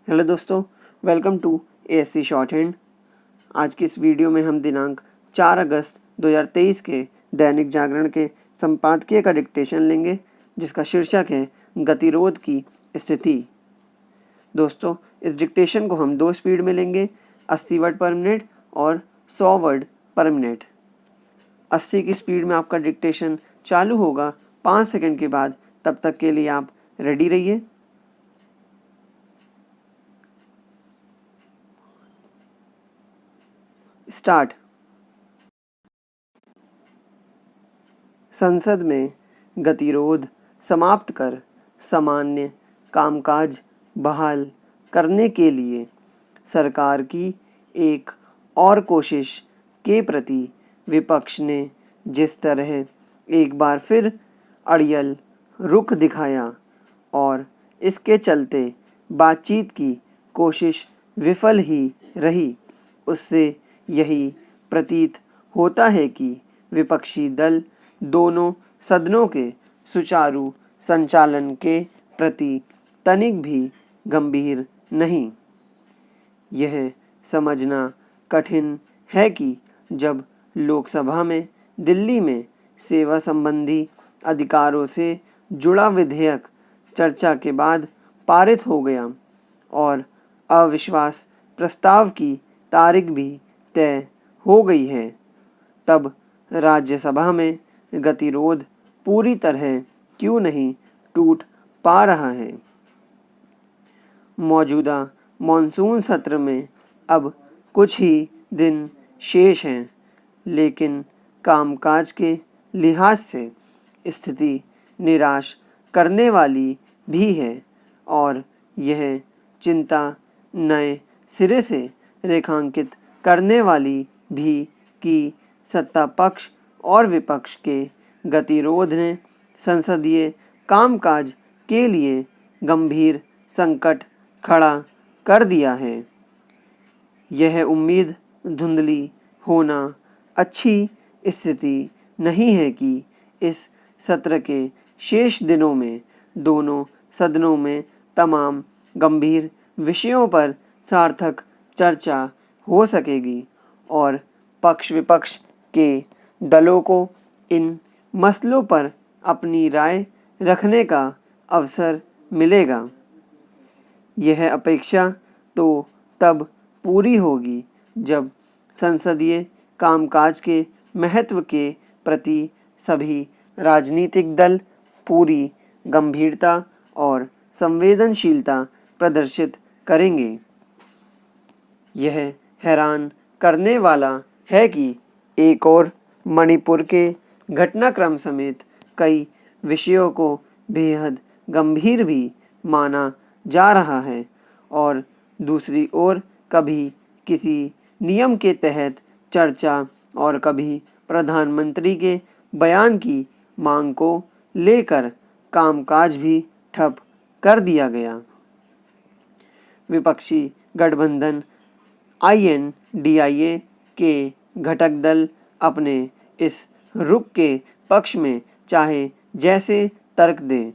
Hello दोस्तों, welcome to ASC shorthand. आज की इस वीडियो में हम दिनांक 4 अगस्त 2023 के दैनिक जागरण के संपादकीय का डिक्टेशन लेंगे, जिसका शीर्षक है गतिरोध की स्थिति। दोस्तों, इस डिक्टेशन को हम 2 स्पीड में लेंगे, 80 वर्ड पर मिनट और 100 वर्ड पर मिनट। 80 की स्पीड में आपका डिक्टेशन चालू होगा 5 सेकंड के बाद। तब तक के लिए आप रेडी रहिए। स्टार्ट। संसद में गतिरोध समाप्त कर सामान्य कामकाज बहाल करने के लिए सरकार की एक और कोशिश के प्रति विपक्ष ने जिस तरह एक बार फिर अड़ियल रुख दिखाया और इसके चलते बातचीत की कोशिश विफल ही रही, उससे यही प्रतीत होता है कि विपक्षी दल दोनों सदनों के सुचारू संचालन के प्रति तनिक भी गंभीर नहीं। यह समझना कठिन है कि जब लोकसभा में दिल्ली में सेवा संबंधी अधिकारों से जुड़ा विधेयक चर्चा के बाद पारित हो गया और अविश्वास प्रस्ताव की तारीख भी तय हो गई है, तब राज्यसभा में गतिरोध पूरी तरह क्यों नहीं टूट पा रहा है। मौजूदा मॉनसून सत्र में अब कुछ ही दिन शेष हैं, लेकिन कामकाज के लिहाज से स्थिति निराश करने वाली भी है और यह चिंता नए सिरे से रेखांकित करने वाली भी कि सत्ता पक्ष और विपक्ष के गतिरोध ने संसदीय कामकाज के लिए गंभीर संकट खड़ा कर दिया है। यह उम्मीद धुंधली होना अच्छी स्थिति नहीं है कि इस सत्र के शेष दिनों में दोनों सदनों में तमाम गंभीर विषयों पर सार्थक चर्चा हो सकेगी और पक्ष विपक्ष के दलों को इन मसलों पर अपनी राय रखने का अवसर मिलेगा। यह अपेक्षा तो तब पूरी होगी जब संसदीय कामकाज के महत्व के प्रति सभी राजनीतिक दल पूरी गंभीरता और संवेदनशीलता प्रदर्शित करेंगे। यह हैरान करने वाला है कि एक और मणिपुर के घटनाक्रम समेत कई विषयों को बेहद गंभीर भी माना जा रहा है और दूसरी ओर कभी किसी नियम के तहत चर्चा और कभी प्रधानमंत्री के बयान की मांग को लेकर कामकाज भी ठप कर दिया गया। विपक्षी गठबंधन INDIA के घटक दल अपने इस रुख के पक्ष में चाहे जैसे तर्क दें,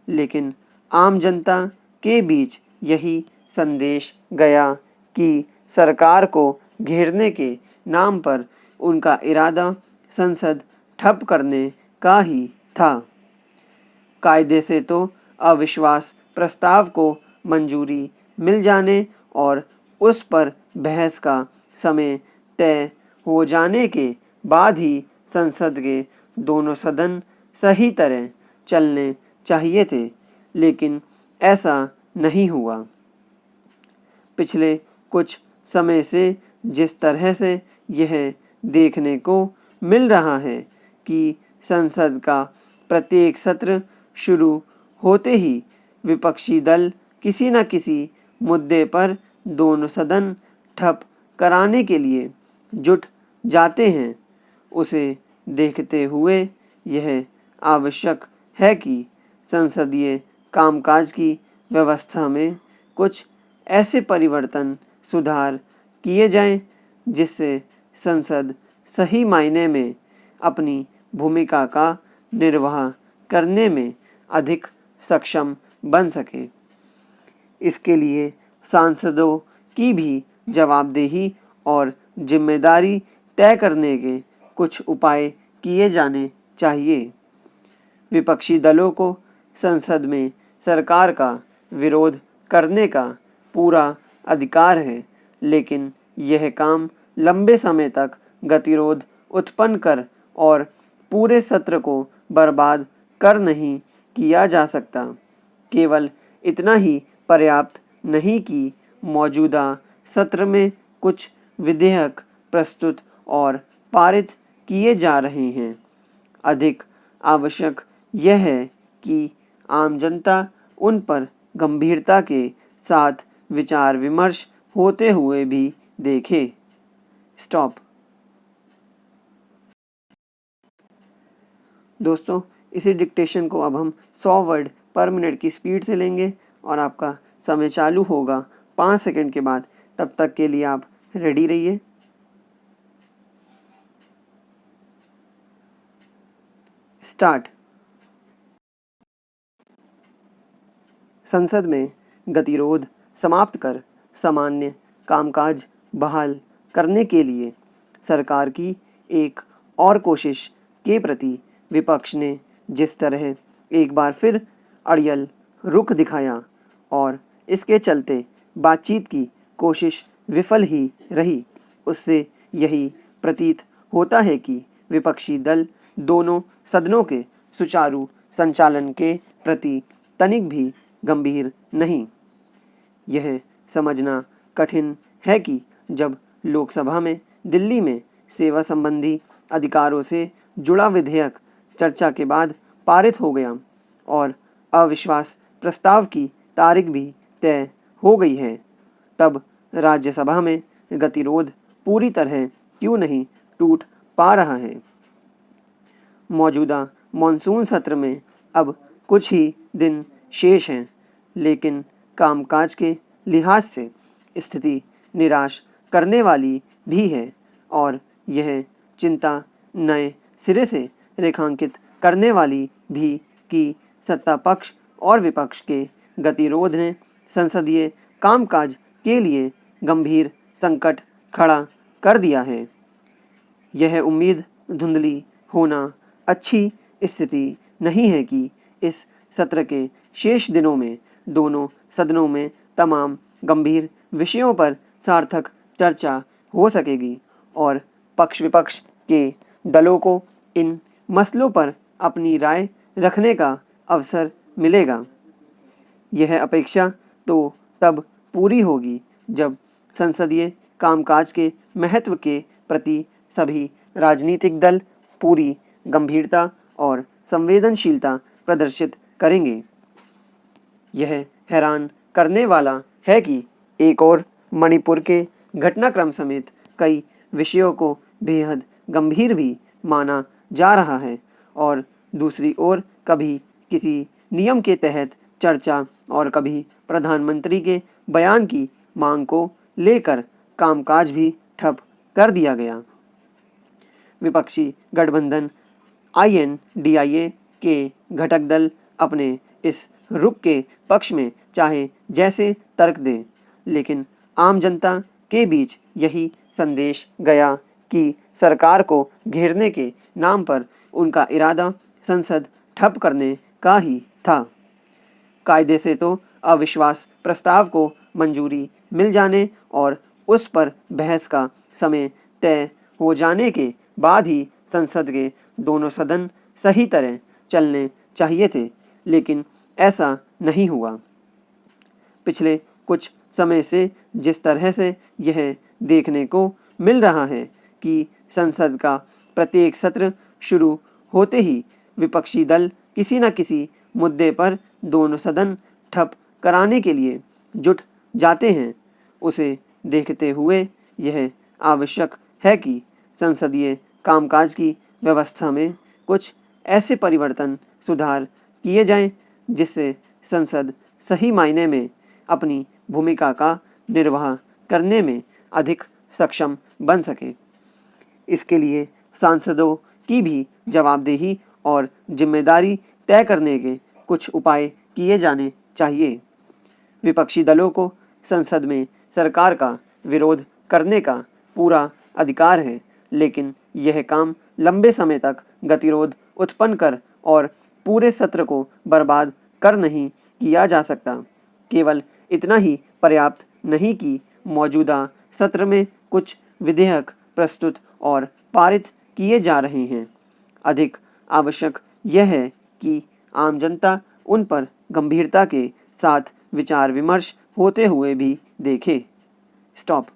लेकिन आम जनता के बीच यही संदेश गया कि सरकार को घेरने के नाम पर उनका इरादा संसद ठप करने का ही था। कायदे से तो अविश्वास प्रस्ताव को मंजूरी मिल जाने और उस पर बहस का समय तय हो जाने के बाद ही संसद के दोनों सदन सही तरह चलने चाहिए थे, लेकिन ऐसा नहीं हुआ। पिछले कुछ समय से जिस तरह से यह देखने को मिल रहा है कि संसद का प्रत्येक सत्र शुरू होते ही विपक्षी दल किसी न किसी मुद्दे पर दोनों सदन ठप कराने के लिए जुट जाते हैं, उसे देखते हुए यह आवश्यक है कि संसदीय कामकाज की व्यवस्था में कुछ ऐसे परिवर्तन सुधार किए जाएं जिससे संसद सही मायने में अपनी भूमिका का निर्वाह करने में अधिक सक्षम बन सके। इसके लिए सांसदों की भी जवाबदेही और जिम्मेदारी तय करने के कुछ उपाय किए जाने चाहिए। विपक्षी दलों को संसद में सरकार का विरोध करने का पूरा अधिकार है, लेकिन यह काम लंबे समय तक गतिरोध उत्पन्न कर और पूरे सत्र को बर्बाद कर नहीं किया जा सकता। केवल इतना ही पर्याप्त नहीं कि मौजूदा सत्र में कुछ विधेयक प्रस्तुत और पारित किए जा रहे हैं। अधिक आवश्यक यह है कि आम जनता उन पर गंभीरता के साथ विचार विमर्श होते हुए भी देखे। स्टॉप। दोस्तों, इसी डिक्टेशन को अब हम 100 वर्ड पर मिनट की स्पीड से लेंगे और आपका समय चालू होगा 5 सेकंड के बाद। तब तक के लिए आप रेडी रहिए। स्टार्ट। संसद में गतिरोध समाप्त कर सामान्य कामकाज बहाल करने के लिए सरकार की एक और कोशिश के प्रति विपक्ष ने जिस तरह एक बार फिर अड़ियल रुख दिखाया और इसके चलते बातचीत की कोशिश विफल ही रही, उससे यही प्रतीत होता है कि विपक्षी दल दोनों सदनों के सुचारू संचालन के प्रति तनिक भी गंभीर नहीं। यह समझना कठिन है कि जब लोकसभा में दिल्ली में सेवा संबंधी अधिकारों से जुड़ा विधेयक चर्चा के बाद पारित हो गया और अविश्वास प्रस्ताव की तारीख भी तय हो गई है, तब राज्यसभा में गतिरोध पूरी तरह क्यों नहीं टूट पा रहा है। मौजूदा मॉनसून सत्र में अब कुछ ही दिन शेष हैं, लेकिन कामकाज के लिहाज से स्थिति निराश करने वाली भी है और यह चिंता नए सिरे से रेखांकित करने वाली भी कि सत्ता पक्ष और विपक्ष के गतिरोध ने संसदीय कामकाज के लिए गंभीर संकट खड़ा कर दिया है। यह उम्मीद धुंधली होना अच्छी स्थिति नहीं है कि इस सत्र के शेष दिनों में दोनों सदनों में तमाम गंभीर विषयों पर सार्थक चर्चा हो सकेगी और पक्ष विपक्ष के दलों को इन मसलों पर अपनी राय रखने का अवसर मिलेगा। यह अपेक्षा तो तब पूरी होगी जब संसदीय कामकाज के महत्व के प्रति सभी राजनीतिक दल पूरी गंभीरता और संवेदनशीलता प्रदर्शित करेंगे। यह हैरान करने वाला है कि एक और मणिपुर के घटनाक्रम समेत कई विषयों को बेहद गंभीर भी माना जा रहा है और दूसरी ओर कभी किसी नियम के तहत चर्चा और कभी प्रधानमंत्री के बयान की मांग को लेकर कामकाज भी ठप कर दिया गया। विपक्षी गठबंधन INDIA के घटक दल अपने इस रुख के पक्ष में चाहे जैसे तर्क दें, लेकिन आम जनता के बीच यही संदेश गया कि सरकार को घेरने के नाम पर उनका इरादा संसद ठप करने का ही था। कायदे से तो अविश्वास प्रस्ताव को मंजूरी मिल जाने और उस पर बहस का समय तय हो जाने के बाद ही संसद के दोनों सदन सही तरह चलने चाहिए थे, लेकिन ऐसा नहीं हुआ। पिछले कुछ समय से जिस तरह से यह देखने को मिल रहा है कि संसद का प्रत्येक सत्र शुरू होते ही विपक्षी दल किसी न किसी मुद्दे पर दोनों सदन ठप कराने के लिए जुट जाते हैं, उसे देखते हुए यह आवश्यक है कि संसदीय कामकाज की व्यवस्था में कुछ ऐसे परिवर्तन सुधार किए जाएं जिससे संसद सही मायने में अपनी भूमिका का निर्वाह करने में अधिक सक्षम बन सके। इसके लिए सांसदों की भी जवाबदेही और जिम्मेदारी तय करने के कुछ उपाय किए जाने चाहिए। विपक्षी दलों को संसद में सरकार का विरोध करने का पूरा अधिकार है, लेकिन यह काम लंबे समय तक गतिरोध उत्पन्न कर और पूरे सत्र को बर्बाद कर नहीं किया जा सकता। केवल इतना ही पर्याप्त नहीं कि मौजूदा सत्र में कुछ विधेयक प्रस्तुत और पारित किए जा रहे हैं। अधिक आवश्यक यह है कि आम जनता उन पर गंभीरता के साथ विचार विमर्श होते हुए भी देखे। स्टॉप।